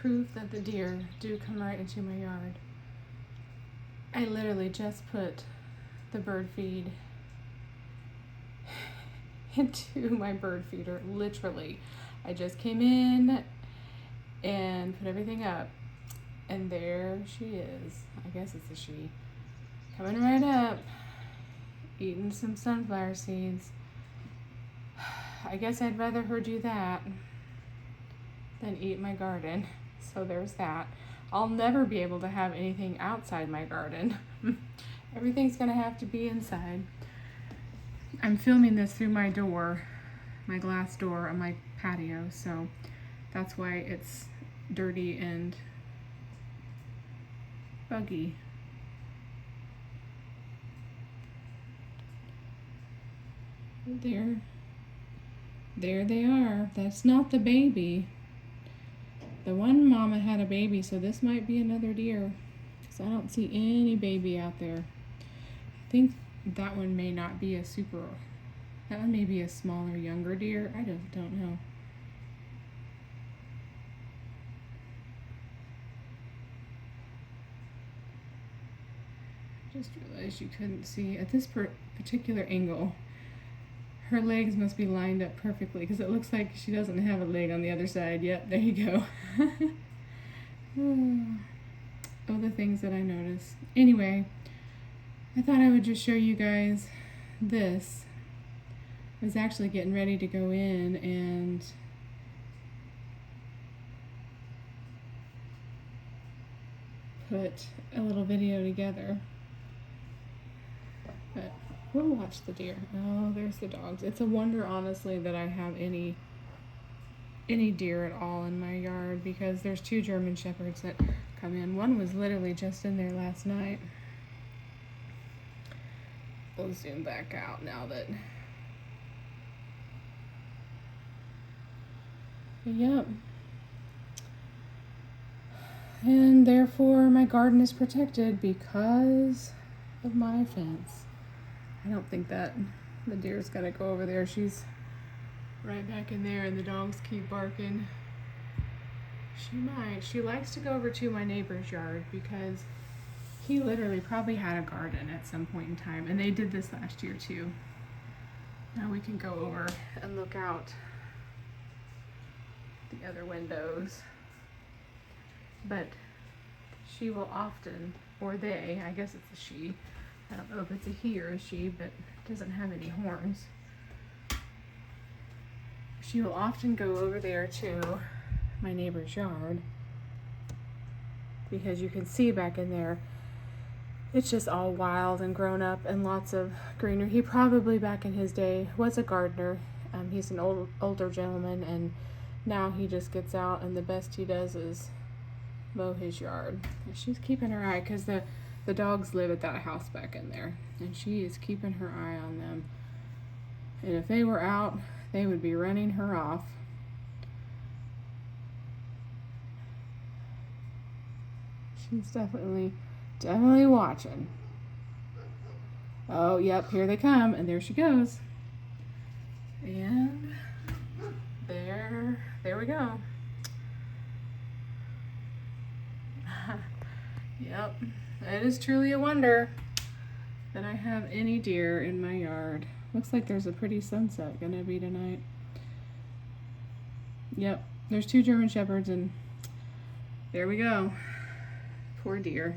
proof that the deer do come right into my yard, I literally just put the bird feed into my bird feeder. Literally, I just came in and put everything up, and there she is. I guess it's a she, coming right up, eating some sunflower seeds. I guess I'd rather her do that than eat my garden. So there's that. I'll never be able to have anything outside my garden. Everything's gonna have to be inside. I'm filming this through my door, my glass door on my patio, so that's why it's dirty and buggy. There they are. That's not the baby. The one mama had a baby, so this might be another deer, because I don't see any baby out there. I think that one may not be a that one may be a smaller, younger deer. I just don't know. Just realized you couldn't see at this particular angle. Her legs must be lined up perfectly, because it looks like she doesn't have a leg on the other side. Yep, there you go. Oh, the things that I noticed. Anyway, I thought I would just show you guys this. I was actually getting ready to go in and put a little video together. But we'll watch the deer. Oh, there's the dogs. It's a wonder, honestly, that I have any deer at all in my yard, because there's 2 German Shepherds that come in. One was literally just in there last night. We'll zoom back out now that... Yep. And therefore my garden is protected because of my fence. I don't think that the deer's gonna go over there. She's right back in there and the dogs keep barking. She might. She likes to go over to my neighbor's yard because he literally probably had a garden at some point in time, and they did this last year too. Now we can go over and look out the other windows. But she will often, or they, I guess it's a she, I don't know if it's a he or a she, but it doesn't have any horns. She will often go over there to my neighbor's yard, because you can see back in there, it's just all wild and grown up and lots of greenery. He probably back in his day was a gardener. He's an older gentleman, and now he just gets out and the best he does is mow his yard. And she's keeping her eye, because the dogs live at that house back in there, and she is keeping her eye on them. And if they were out, they would be running her off. She's definitely watching. Oh, yep, here they come, and there she goes. And there we go. Yep, it is truly a wonder that I have any deer in my yard. Looks like there's a pretty sunset gonna be tonight. Yep, there's 2 German Shepherds, and there we go. Poor deer.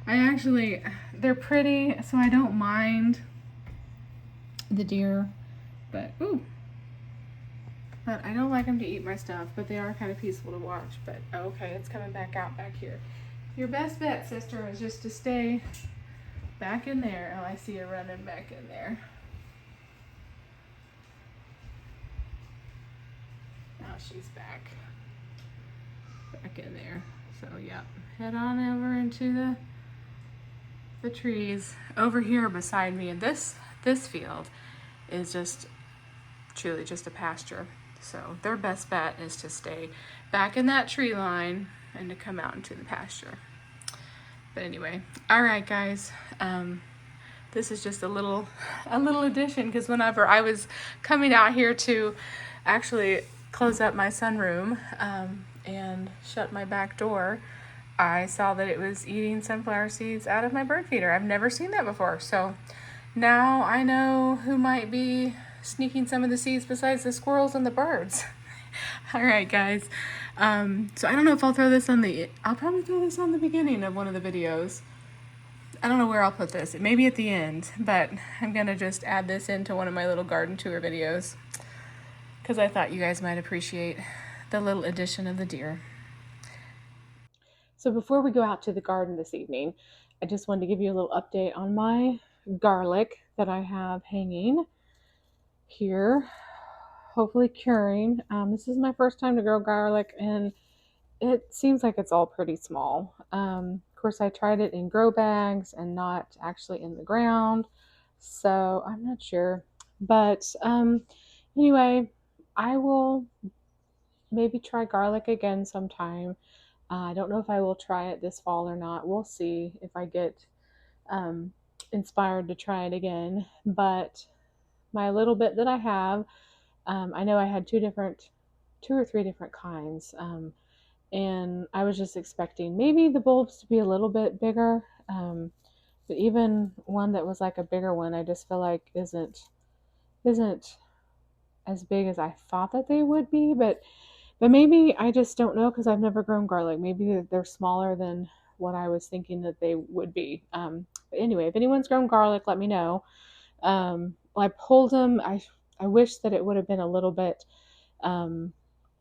They're pretty, so I don't mind the deer, but I don't like them to eat my stuff, but they are kind of peaceful to watch. But okay, it's coming back out back here. Your best bet, sister, is just to stay back in there. Oh, I see her running back in there. Now she's back in there. So yep, head on over into the trees over here beside me. And this field is just truly just a pasture. So their best bet is to stay back in that tree line and to come out into the pasture. But anyway, all right, guys. This is just a little addition, because whenever I was coming out here to actually close up my sunroom, and shut my back door, I saw that it was eating sunflower seeds out of my bird feeder. I've never seen that before. So now I know who might be sneaking some of the seeds besides the squirrels and the birds. All right, guys. So I don't know if I'll I'll probably throw this on the beginning of one of the videos. I don't know where I'll put this. It may be at the end, but I'm going to just add this into one of my little garden tour videos because I thought you guys might appreciate the little addition of the deer. So before we go out to the garden this evening, I just wanted to give you a little update on my garlic that I have hanging here, hopefully curing. This is my first time to grow garlic, and it seems like it's all pretty small. Of course, I tried it in grow bags and not actually in the ground, so I'm not sure. But anyway, I will maybe try garlic again sometime. I don't know if I will try it this fall or not. We'll see if I get um, inspired to try it again. But my little bit that I have, I know I had two or three different kinds. And I was just expecting maybe the bulbs to be a little bit bigger. But even one that was like a bigger one, I just feel like isn't as big as I thought that they would be. But maybe I just don't know because I've never grown garlic. Maybe they're smaller than what I was thinking that they would be. But anyway, if anyone's grown garlic, let me know. Well, I pulled them. I wish that it would have been a little bit um,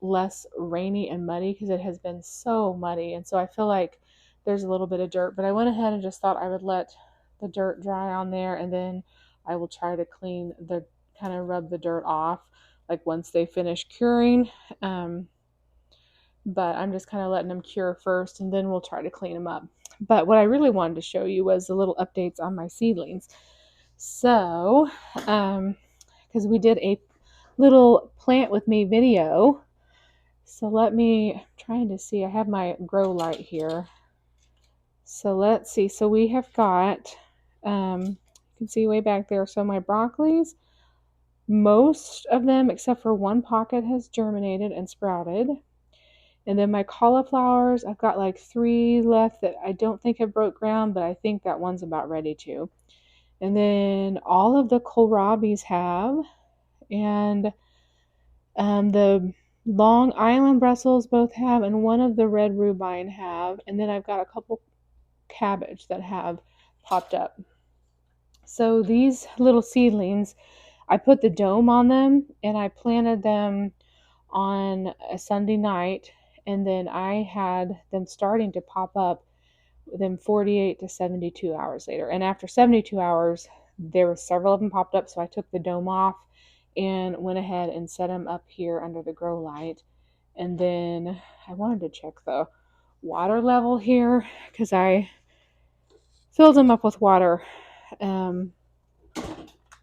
less rainy and muddy because it has been so muddy. And so I feel like there's a little bit of dirt. But I went ahead and just thought I would let the dirt dry on there, and then I will try to kind of rub the dirt off like once they finish curing. Um, but I'm just kind of letting them cure first, and then we'll try to clean them up. But what I really wanted to show you was the little updates on my seedlings. So, because we did a little plant with me video. So I'm trying to see, I have my grow light here. So let's see. So we have got, you can see way back there. So my broccolis, most of them except for one pocket has germinated and sprouted. And then my cauliflowers, I've got like 3 left that I don't think have broke ground, but I think that one's about ready to. And then all of the kohlrabis have, and the Long Island Brussels both have, and one of the red rhubarb have. And then I've got a couple cabbage that have popped up. So these little seedlings, I put the dome on them and I planted them on a Sunday night, and then I had them starting to pop up within 48 to 72 hours later. And after 72 hours, there were several of them popped up, so I took the dome off and went ahead and set them up here under the grow light. And then I wanted to check the water level here because I filled them up with water. And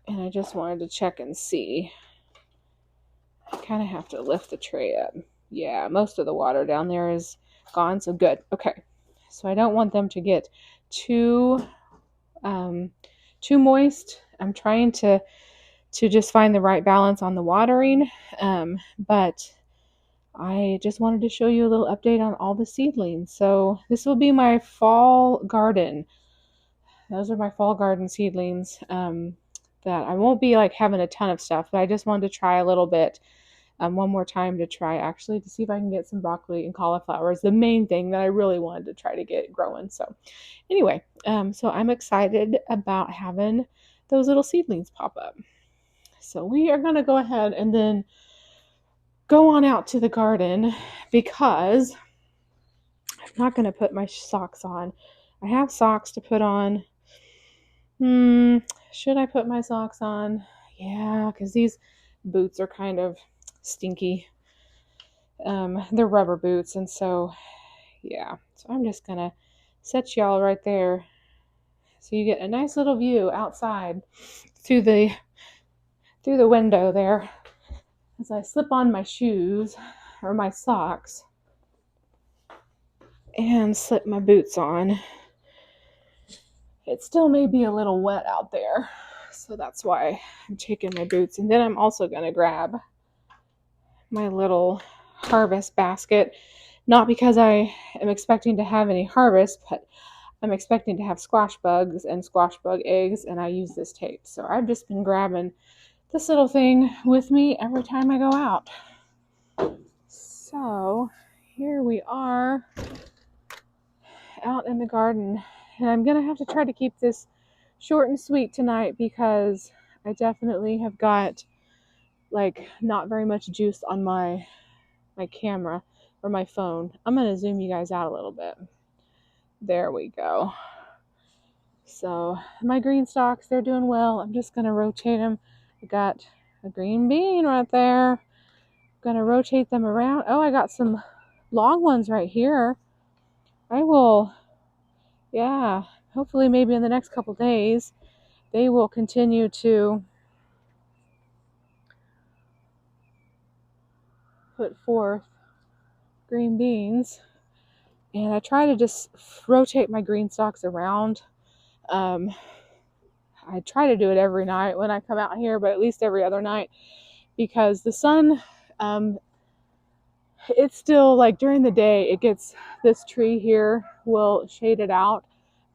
I just wanted to check and see. I kind of have to lift the tray up. Yeah, most of the water down there is gone, so good. Okay, so I don't want them to get too too moist. I'm trying to just find the right balance on the watering, but I just wanted to show you a little update on all the seedlings. So this will be my fall garden. Those are my fall garden seedlings. That I won't be like having a ton of stuff, but I just wanted to try a little bit one more time to try actually to see if I can get some broccoli and cauliflower is the main thing that I really wanted to try to get growing. So anyway, so I'm excited about having those little seedlings pop up. So we are going to go ahead and then go on out to the garden because I'm not going to put my socks on. I have socks to put on. Should I put my socks on? Yeah, because these boots are kind of stinky. They're rubber boots, and so yeah. So I'm just gonna set y'all right there so you get a nice little view outside through the window there as I slip on my shoes or my socks and slip my boots on. It still may be a little wet out there, so that's why I'm taking my boots. And then I'm also gonna grab my little harvest basket. Not because I am expecting to have any harvest, but I'm expecting to have squash bugs and squash bug eggs, and I use this tape. So I've just been grabbing this little thing with me every time I go out. So here we are out in the garden, and I'm gonna have to try to keep this short and sweet tonight because I definitely have got like not very much juice on my camera or my phone. I'm gonna zoom you guys out a little bit. There we go. So my green stalks, they're doing well. I'm just gonna rotate them. I got a green bean right there. I'm gonna rotate them around. Oh, I got some long ones right here. I will, yeah, hopefully maybe in the next couple days they will continue to put forth green beans. And I try to just rotate my green stalks around. I try to do it every night when I come out here, but at least every other night, because the sun, it's still like during the day, it gets, this tree here will shade it out.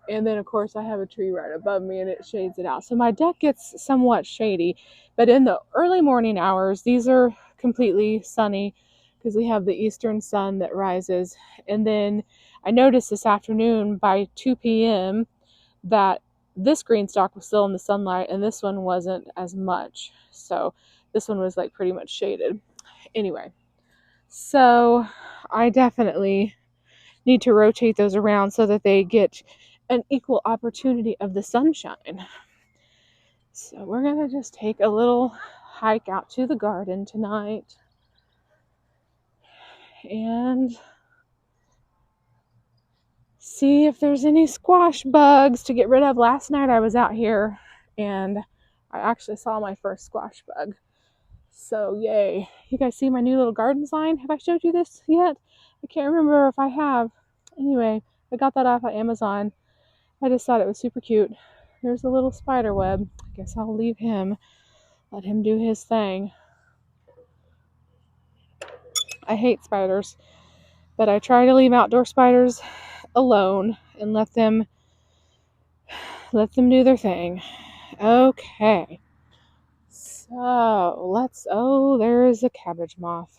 And then of course I have a tree right above me and it shades it out. So my deck gets somewhat shady, but in the early morning hours, these are completely sunny because we have the eastern sun that rises. And then I noticed this afternoon by 2 p.m. that this green stalk was still in the sunlight and this one wasn't as much. So this one was like pretty much shaded. Anyway, so I definitely need to rotate those around so that they get an equal opportunity of the sunshine. So we're going to just take a little hike out to the garden tonight and see if there's any squash bugs to get rid of. Last night I was out here and I actually saw my first squash bug. So yay. You guys see my new little garden sign? Have I showed you this yet? I can't remember if I have. Anyway, I got that off of Amazon. I just thought it was super cute. There's a little spider web. I guess I'll leave him. Let him do his thing. I hate spiders, but I try to leave outdoor spiders alone and let them do their thing. Okay. So let's, oh, there is a cabbage moth.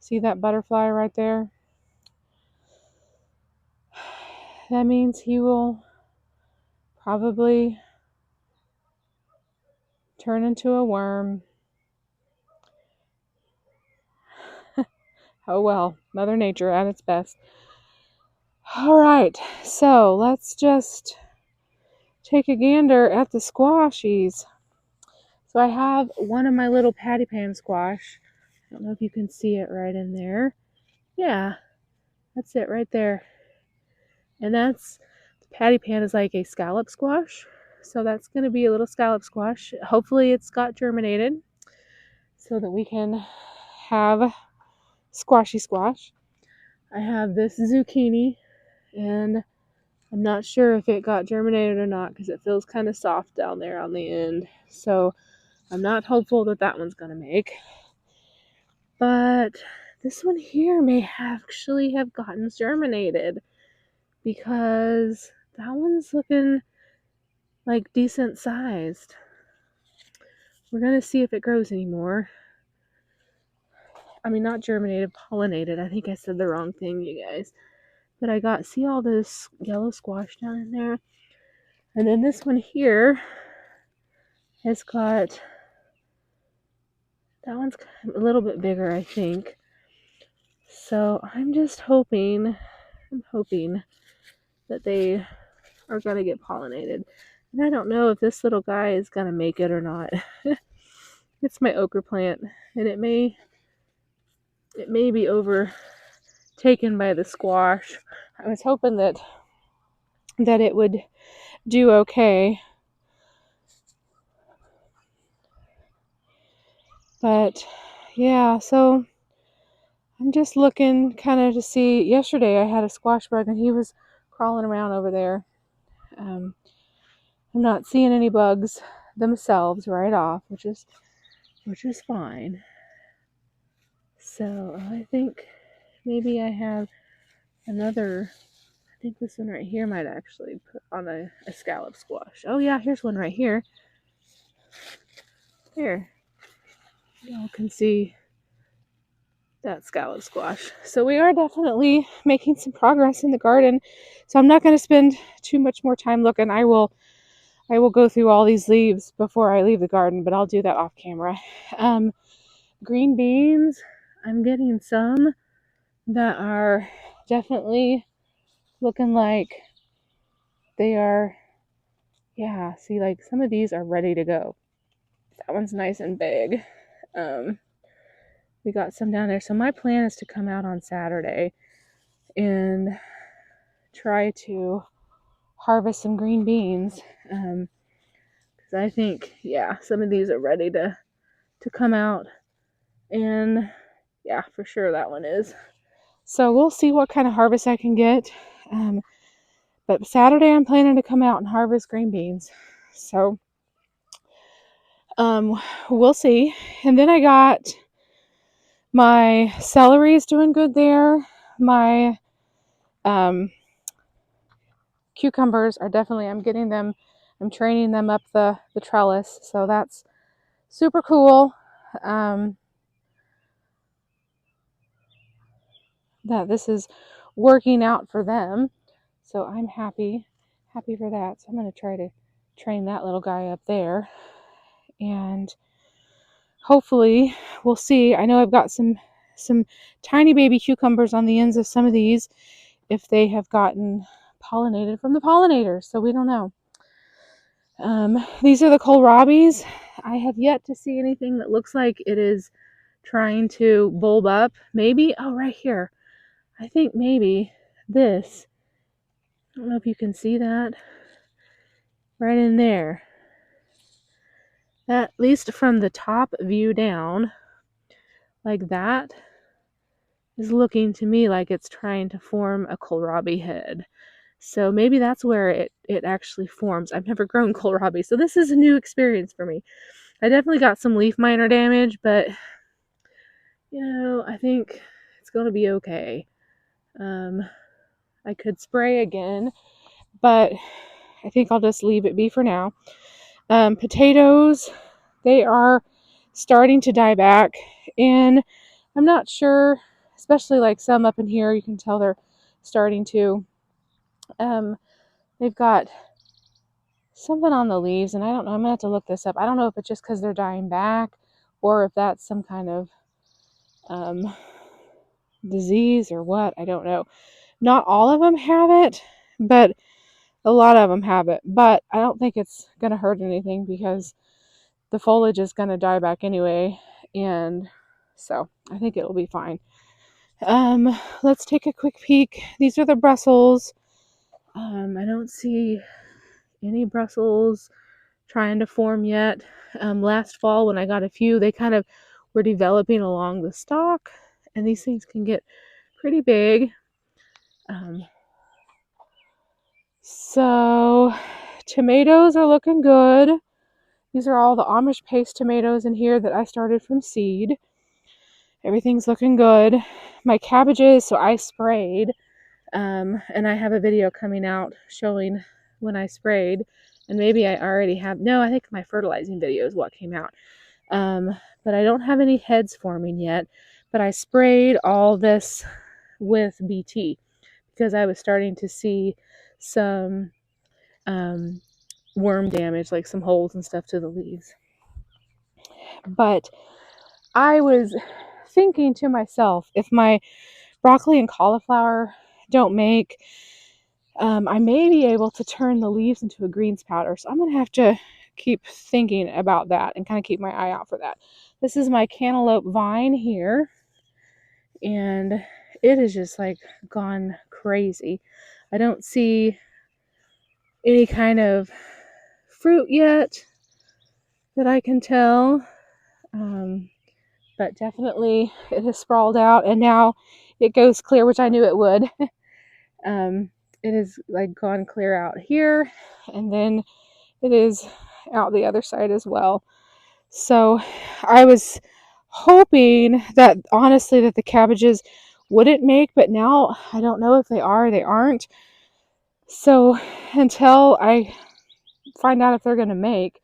See that butterfly right there? That means he will probably turn into a worm. Oh well, Mother Nature at its best. All right, so let's just take a gander at the squashies. So I have one of my little patty pan squash. I don't know if you can see it right in there. Yeah, that's it right there. And that's, the patty pan is like a scallop squash. So that's going to be a little scallop squash. Hopefully it's got germinated so that we can have squashy squash. I have this zucchini, and I'm not sure if it got germinated or not because it feels kind of soft down there on the end. So I'm not hopeful that that one's going to make. But this one here may actually have gotten germinated because that one's looking like decent sized. We're going to see if it grows anymore. I mean, not germinated, pollinated. I think I said the wrong thing, you guys. But I got, see all this yellow squash down in there? And then this one here has got, that one's a little bit bigger, I think. So I'm just hoping, that they are going to get pollinated. And I don't know if this little guy is going to make it or not. It's my okra plant, and it may be overtaken by the squash. I was hoping that it would do okay. But yeah, so I'm just looking kind of to see. Yesterday I had a squash bug and he was crawling around over there. I'm not seeing any bugs themselves right off, which is fine. So I think maybe I have another. I think this one right here might actually put on a scallop squash. Oh yeah, here's one right here. Here. Y'all can see that scallop squash. So we are definitely making some progress in the garden. So I'm not going to spend too much more time looking. I will go through all these leaves before I leave the garden, but I'll do that off camera. Green beans, I'm getting some that are definitely looking like they are, yeah, see, like some of these are ready to go. That one's nice and big. We got some down there. So my plan is to come out on Saturday and try to harvest some green beans. Because I think, yeah, some of these are ready to come out. And yeah, for sure that one is. So we'll see what kind of harvest I can get. But Saturday I'm planning to come out and harvest green beans. So we'll see. And then I got my celery is doing good there. My cucumbers are definitely, I'm getting them, I'm training them up the trellis. So that's super cool. That this is working out for them. So I'm happy for that. So I'm going to try to train that little guy up there. And hopefully we'll see. I know I've got some tiny baby cucumbers on the ends of some of these if they have gotten pollinated from the pollinators. So we don't know. These are the kohlrabis. I have yet to see anything that looks like it is trying to bulb up. Maybe, oh, right here. I think maybe this. I don't know if you can see that. Right in there. That, at least from the top view down, like that, is looking to me like it's trying to form a kohlrabi head. So maybe that's where it actually forms. I've never grown kohlrabi, so this is a new experience for me. I definitely got some leaf miner damage, but I think it's going to be okay. I could spray again, but I think I'll just leave it be for now. Potatoes, they are starting to die back, and I'm not sure, especially like some up in here, you can tell they're starting to. They've got something on the leaves, and I don't know, I'm gonna have to look this up. I don't know if it's just because they're dying back or if that's some kind of disease or what. I don't know. Not all of them have it, but a lot of them have it. But I don't think it's gonna hurt anything because the foliage is gonna die back anyway, and so I think it'll be fine. Let's take a quick peek. These are the Brussels. I don't see any Brussels trying to form yet. Last fall when I got a few, they kind of were developing along the stalk, and these things can get pretty big. So tomatoes are looking good. These are all the Amish paste tomatoes in here that I started from seed. Everything's looking good. My cabbages, so I sprayed, and I have a video coming out showing when I sprayed, and maybe I already have, no, I think my fertilizing video is what came out. But I don't have any heads forming yet, but I sprayed all this with BT because I was starting to see some worm damage, like some holes and stuff to the leaves. But I was thinking to myself, if my broccoli and cauliflower don't make, I may be able to turn the leaves into a greens powder. So I'm going to have to keep thinking about that and kind of keep my eye out for that. This is my cantaloupe vine here, and it is just like gone crazy. I don't see any kind of fruit yet that I can tell, but definitely it has sprawled out, and now it goes clear, which I knew it would. It is like gone clear out here, and then it is out the other side as well. So I was hoping that honestly that the cabbages wouldn't make, but now I don't know if they are or they aren't. So until I find out if they're going to make,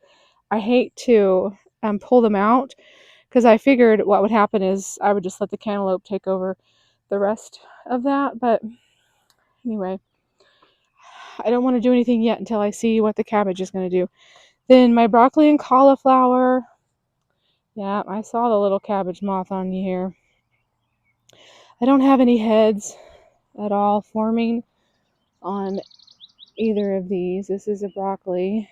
I hate to pull them out, because I figured what would happen is I would just let the cantaloupe take over the rest of that. But anyway, I don't want to do anything yet until I see what the cabbage is going to do. Then my broccoli and cauliflower. Yeah, I saw the little cabbage moth on you here. I don't have any heads at all forming on either of these. This is a broccoli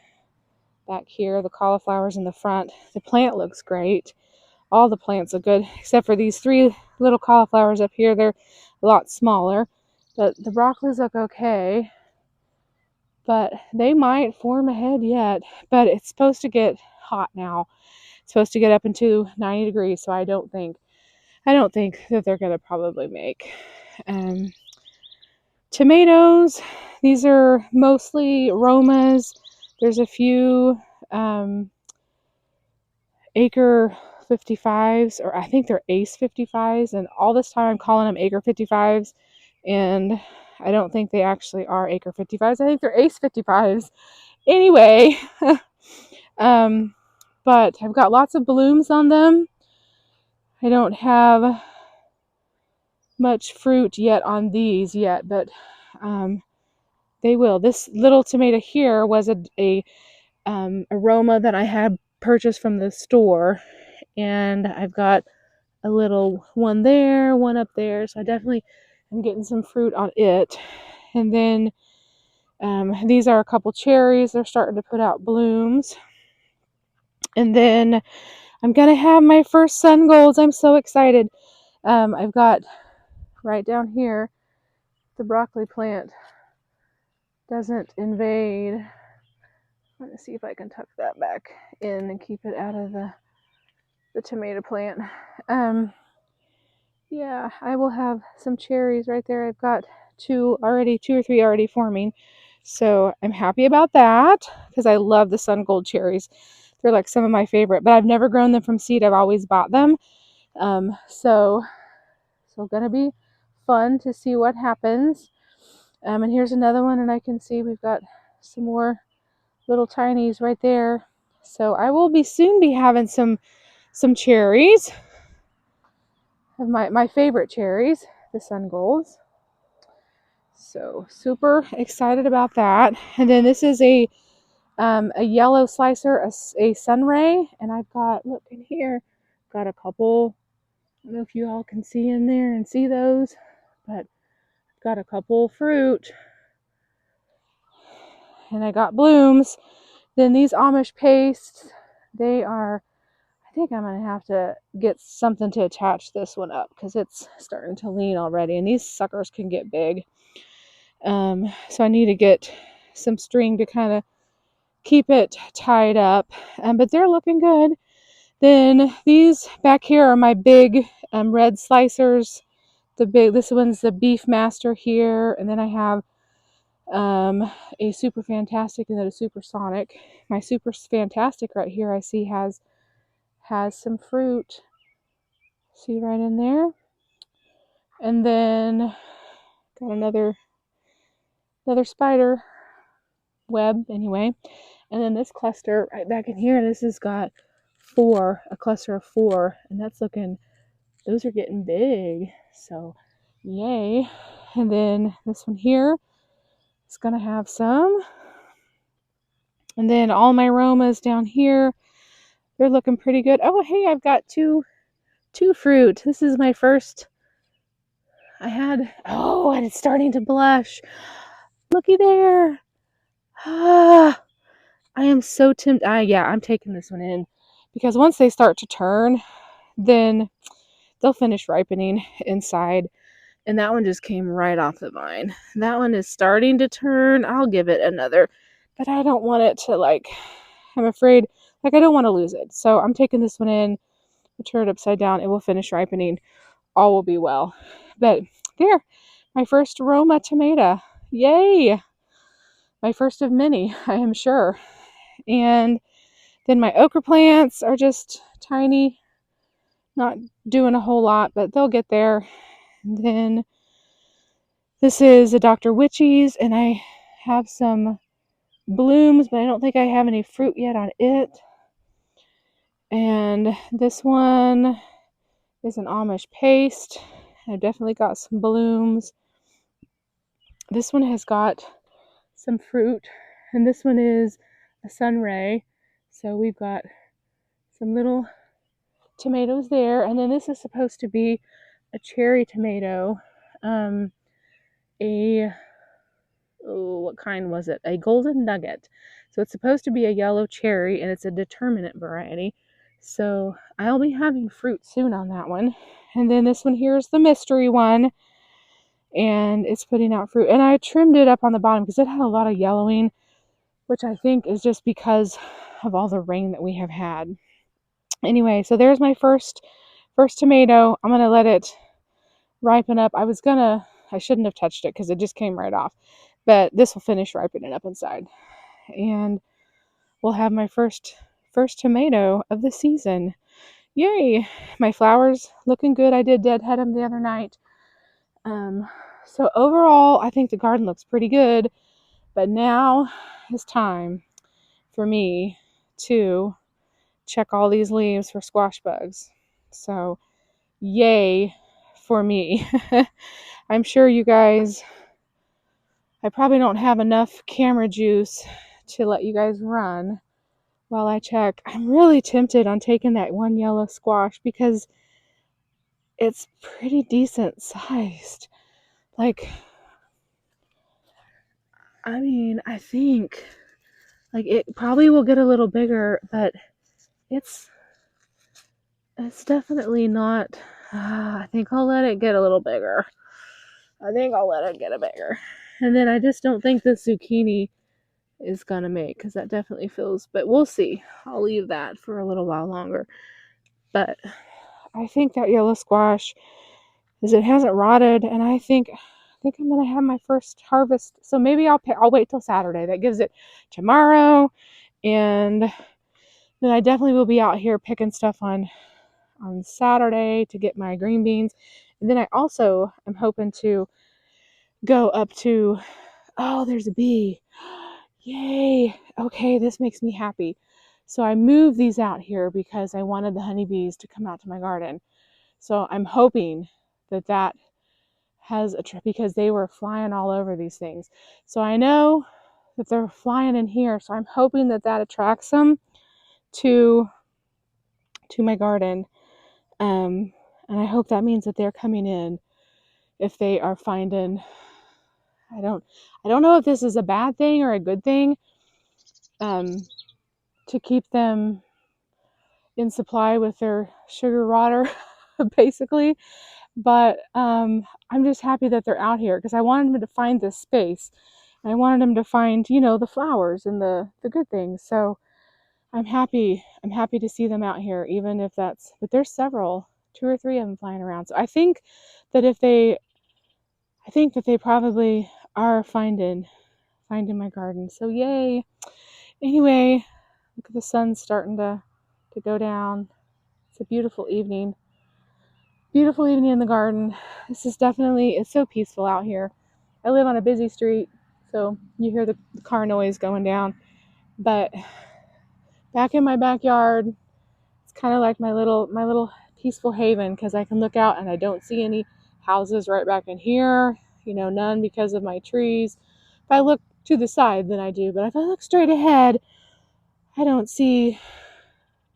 back here. The cauliflower's in the front. The plant looks great. All the plants look good, except for these 3 little cauliflowers up here. They're a lot smaller. But the broccolis look okay. But they might form a head yet. But it's supposed to get hot now. It's supposed to get up into 90 degrees, so I don't think that they're going to probably make. Tomatoes, these are mostly Romas. There's a few Acre 55s, or I think they're Ace 55s, and all this time I'm calling them Acre 55s, and I don't think they actually are Acre 55s. I think they're Ace 55s. Anyway, but I've got lots of blooms on them. I don't have much fruit yet on these yet, but they will. This little tomato here was a aroma that I had purchased from the store, and I've got a little one there, one up there, so I definitely am getting some fruit on it. And then these are a couple cherries. They're starting to put out blooms. And then I'm gonna have my first sun golds. I'm so excited. I've got right down here, the broccoli plant doesn't invade. I'm gonna see if I can tuck that back in and keep it out of the tomato plant. Yeah, I will have some cherries right there. I've got 2 or 3 already forming. So I'm happy about that, because I love the sun gold cherries. They're like some of my favorite, but I've never grown them from seed. I've always bought them. So gonna be fun to see what happens. And here's another one, and I can see we've got some more little tinies right there. So I will soon be having some cherries. Of my favorite cherries, the sun golds. So super excited about that. And then this is a yellow slicer, a sunray, and I've got, look in here, got a couple. I don't know if you all can see in there and see those, but I've got a couple fruit, and I got blooms. Then these Amish pastes, they are, I think I'm gonna have to get something to attach this one up, because it's starting to lean already, and these suckers can get big. So I need to get some string to kind of keep it tied up. But they're looking good. Then these back here are my big red slicers. This one's the Beef Master here, and then I have a Super Fantastic and then a Super Sonic. My Super Fantastic right here, I see has some fruit. See right in there. And then got another spider web anyway. And then this cluster right back in here, this has got a cluster of 4, and those are getting big. So yay. And then this one here is gonna have some. And then all my aromas down here, they're looking pretty good. Oh, hey, I've got two fruit. This is my first. And it's starting to blush. Looky there. Ah, I am so tempted. I'm taking this one in, because once they start to turn, then they'll finish ripening inside. And that one just came right off the vine. That one is starting to turn. I'll give it another, but I don't want it to, I'm afraid, I don't want to lose it. So I'm taking this one in, turn it upside down. It will finish ripening. All will be well. But there, my first Roma tomato. Yay! My first of many, I am sure. And then my okra plants are just tiny, not doing a whole lot, but they'll get there. And then this is a Dr. Witchy's, and I have some blooms, but I don't think I have any fruit yet on it. And this one is an Amish paste. I've definitely got some blooms. This one has got some fruit, and this one is a sunray. So we've got some little tomatoes there, and then this is supposed to be a cherry tomato. What kind was it? A golden nugget. So it's supposed to be a yellow cherry, and it's a determinate variety. So I'll be having fruit soon on that one. And then this one here is the mystery one, and it's putting out fruit. And I trimmed it up on the bottom because it had a lot of yellowing, which I think is just because of all the rain that we have had. Anyway, so there's my first tomato. I'm gonna let it ripen up. I shouldn't have touched it because it just came right off, but this will finish ripening up inside, and we'll have my first tomato of the season. Yay! My flowers looking good. I did deadhead them the other night. So overall, I think the garden looks pretty good, but now is time for me to check all these leaves for squash bugs. So yay for me. I'm sure you guys, I probably don't have enough camera juice to let you guys run while I check. I'm really tempted on taking that one yellow squash because it's pretty decent sized. Like, I mean, I think like it probably will get a little bigger, but it's definitely not. I think I'll let it get a little bigger. I think I'll let it get a bigger. And then I just don't think the zucchini is gonna make, because that definitely feels, but we'll see. I'll leave that for a little while longer. But I think that yellow squash, is it hasn't rotted, and I think I'm gonna have my first harvest. So maybe I'll wait till Saturday. That gives it tomorrow, and then I definitely will be out here picking stuff on Saturday to get my green beans. And then I also am hoping to go up to, oh, there's a bee. Yay. Okay, this makes me happy. So I moved these out here because I wanted the honeybees to come out to my garden. So I'm hoping that has a trip, because they were flying all over these things. So I know that they're flying in here. So I'm hoping that attracts them to my garden. And I hope that means that they're coming in if they are finding. I don't know if this is a bad thing or a good thing, to keep them in supply with their sugar water, basically. But I'm just happy that they're out here, because I wanted them to find this space. I wanted them to find, the flowers and the good things. So I'm happy to see them out here, even if that's, but there's several, 2 or 3 of them flying around. So I think that they probably are finding my garden. So yay. Anyway, look at the sun starting to go down. It's a beautiful evening. Beautiful evening in the garden. This is definitely, it's so peaceful out here. I live on a busy street, so you hear the car noise going down. But back in my backyard, it's kind of like my little peaceful haven, because I can look out and I don't see any houses right back in here. None, because of my trees. If I look to the side, then I do. But if I look straight ahead, I don't see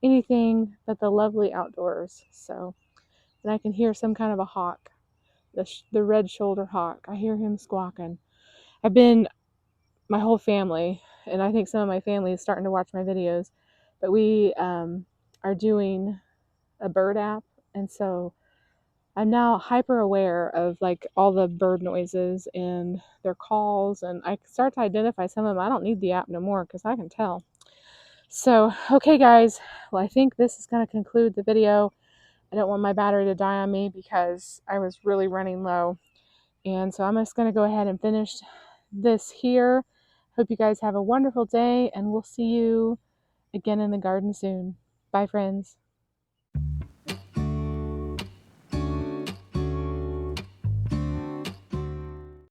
anything but the lovely outdoors. So, and I can hear some kind of a hawk, the red-shouldered hawk. I hear him squawking. My whole family, and I think some of my family is starting to watch my videos, but we are doing a bird app, and so I'm now hyper aware of like all the bird noises and their calls, and I start to identify some of them. I don't need the app no more because I can tell. So, okay guys, well, I think this is going to conclude the video. I don't want my battery to die on me because I was really running low. And so I'm just going to go ahead and finish this here. Hope you guys have a wonderful day, and we'll see you again in the garden soon. Bye, friends.